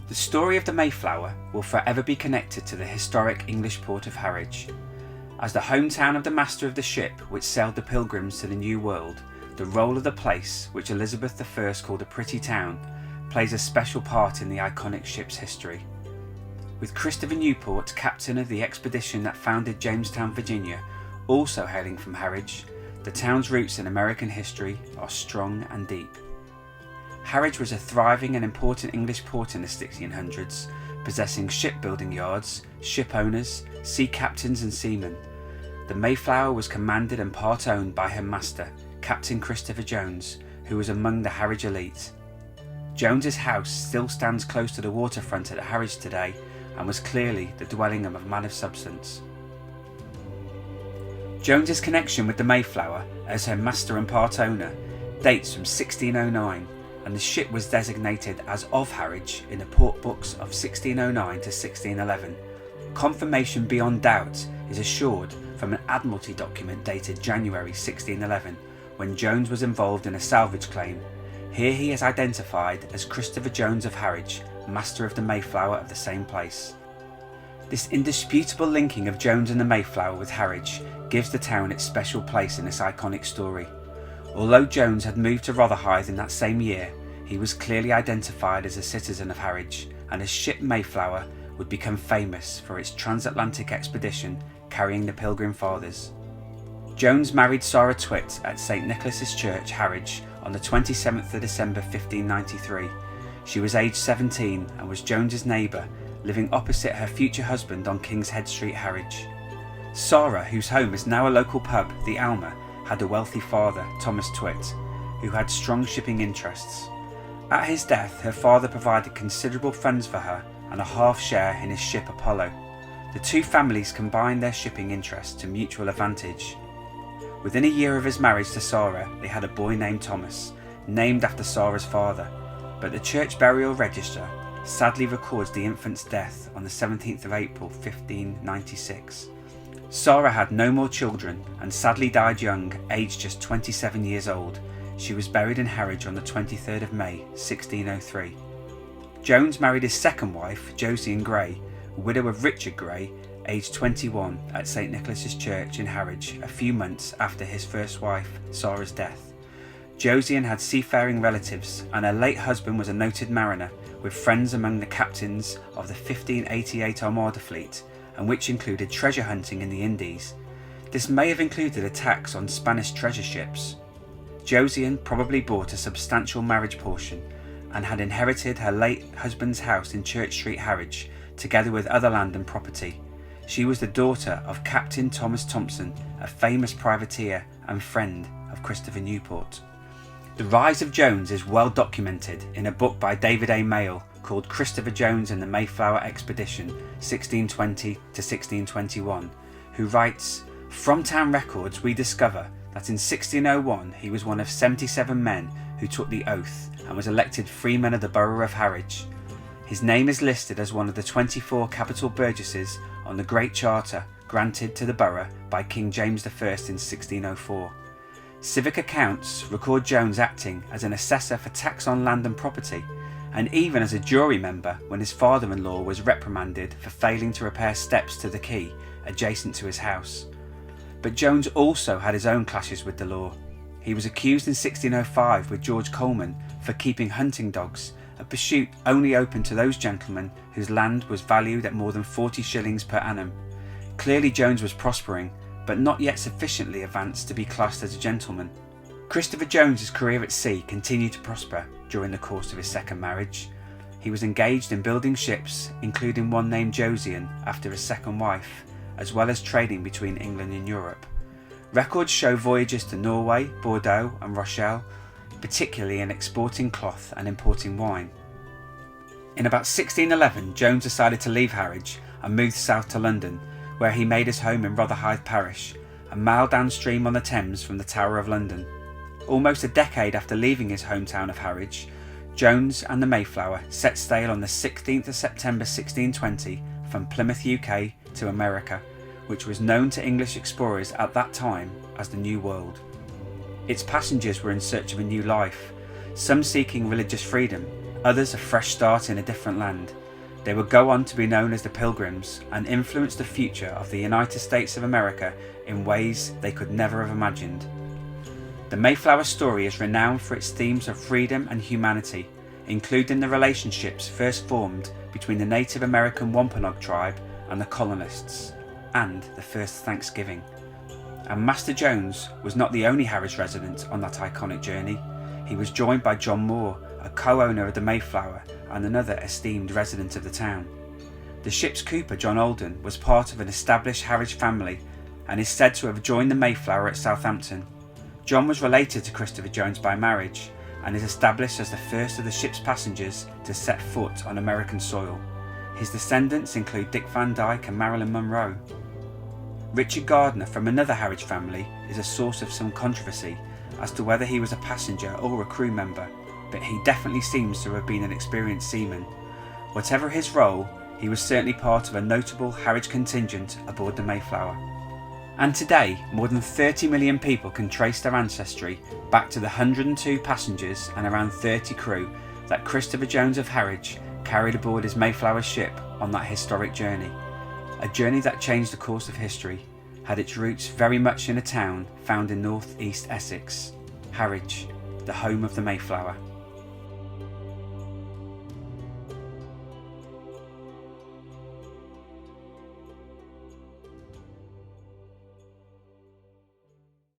The story of the Mayflower will forever be connected to the historic English port of Harwich. As the hometown of the master of the ship which sailed the pilgrims to the New World, the role of the place, which Elizabeth I called a pretty town, plays a special part in the iconic ship's history. With Christopher Newport, captain of the expedition that founded Jamestown, Virginia, also hailing from Harwich, the town's roots in American history are strong and deep. Harwich was a thriving and important English port in the 1600s, possessing shipbuilding yards, ship owners, sea captains and seamen. The Mayflower was commanded and part owned by her master, Captain Christopher Jones, who was among the Harwich elite. Jones's house still stands close to the waterfront at Harwich today and was clearly the dwelling of a man of substance. Jones's connection with the Mayflower as her master and part owner dates from 1609, and the ship was designated as of Harwich in the port books of 1609 to 1611. Confirmation beyond doubt is assured from an Admiralty document dated January 1611, when Jones was involved in a salvage claim. Here he is identified as Christopher Jones of Harwich, master of the Mayflower of the same place. This indisputable linking of Jones and the Mayflower with Harwich gives the town its special place in this iconic story. Although Jones had moved to Rotherhithe in that same year, he was clearly identified as a citizen of Harwich, and his ship Mayflower would become famous for its transatlantic expedition carrying the Pilgrim Fathers. Jones married Sarah Twitt at St Nicholas's Church, Harwich, on the 27th of December 1593. She was aged 17 and was Jones's neighbour, living opposite her future husband on King's Head Street, Harwich. Sarah, whose home is now a local pub, the Alma, had a wealthy father, Thomas Twitt, who had strong shipping interests. At his death, her father provided considerable funds for her and a half share in his ship Apollo. The two families combined their shipping interests to mutual advantage. Within a year of his marriage to Sarah, they had a boy named Thomas, named after Sarah's father, but the church burial register sadly records the infant's death on the 17th of April 1596. Sarah had no more children and sadly died young, aged just 27 years old. She was buried in Harwich on the 23rd of May 1603. Jones married his second wife, Josiane Gray, widow of Richard Gray, aged 21, at St Nicholas's Church in Harwich a few months after his first wife, Sarah's death. Josiane had seafaring relatives, and her late husband was a noted mariner, with friends among the captains of the 1588 Armada fleet, and which included treasure hunting in the Indies. This may have included attacks on Spanish treasure ships. Josiane probably bought a substantial marriage portion and had inherited her late husband's house in Church Street, Harwich, together with other land and property. She was the daughter of Captain Thomas Thompson, a famous privateer and friend of Christopher Newport. The rise of Jones is well documented in a book by David A. Mayle called Christopher Jones and the Mayflower Expedition 1620 to 1621, who writes, "From town records we discover that in 1601 he was one of 77 men who took the oath and was elected freeman of the borough of Harwich. His name is listed as one of the 24 capital burgesses on the Great Charter granted to the borough by King James I in 1604. Civic accounts record Jones acting as an assessor for tax on land and property, and even as a jury member when his father-in-law was reprimanded for failing to repair steps to the quay adjacent to his house. But Jones also had his own clashes with the law. He was accused in 1605 with George Coleman for keeping hunting dogs, a pursuit only open to those gentlemen whose land was valued at more than 40 shillings per annum. Clearly Jones was prospering, but not yet sufficiently advanced to be classed as a gentleman. Christopher Jones's career at sea continued to prosper during the course of his second marriage. He was engaged in building ships, including one named Josiane after his second wife, as well as trading between England and Europe. Records show voyages to Norway, Bordeaux and Rochelle, particularly in exporting cloth and importing wine. In about 1611, Jones decided to leave Harwich and moved south to London, where he made his home in Rotherhithe parish, a mile downstream on the Thames from the Tower of London. Almost a decade after leaving his hometown of Harwich, Jones and the Mayflower set sail on the 16th of September 1620 from Plymouth, UK to America, which was known to English explorers at that time as the New World. Its passengers were in search of a new life, some seeking religious freedom others a fresh start in a different land. They would go on to be known as the Pilgrims and influence the future of the United States of America in ways they could never have imagined. The Mayflower story is renowned for its themes of freedom and humanity, including the relationships first formed between the Native American Wampanoag tribe and the colonists, and the first Thanksgiving. And Master Jones was not the only Harwich resident on that iconic journey. He was joined by John Moore, a co-owner of the Mayflower and another esteemed resident of the town. The ship's cooper, John Alden, was part of an established Harwich family and is said to have joined the Mayflower at Southampton. John was related to Christopher Jones by marriage and is established as the first of the ship's passengers to set foot on American soil. His descendants include Dick Van Dyke and Marilyn Monroe. Richard Gardner from another Harwich family is a source of some controversy as to whether he was a passenger or a crew member, but he definitely seems to have been an experienced seaman. Whatever his role, he was certainly part of a notable Harwich contingent aboard the Mayflower. And today, more than 30 million people can trace their ancestry back to the 102 passengers and around 30 crew that Christopher Jones of Harwich carried aboard his Mayflower ship on that historic journey. A journey that changed the course of history, had its roots very much in a town found in north-east Essex, Harwich, the home of the Mayflower.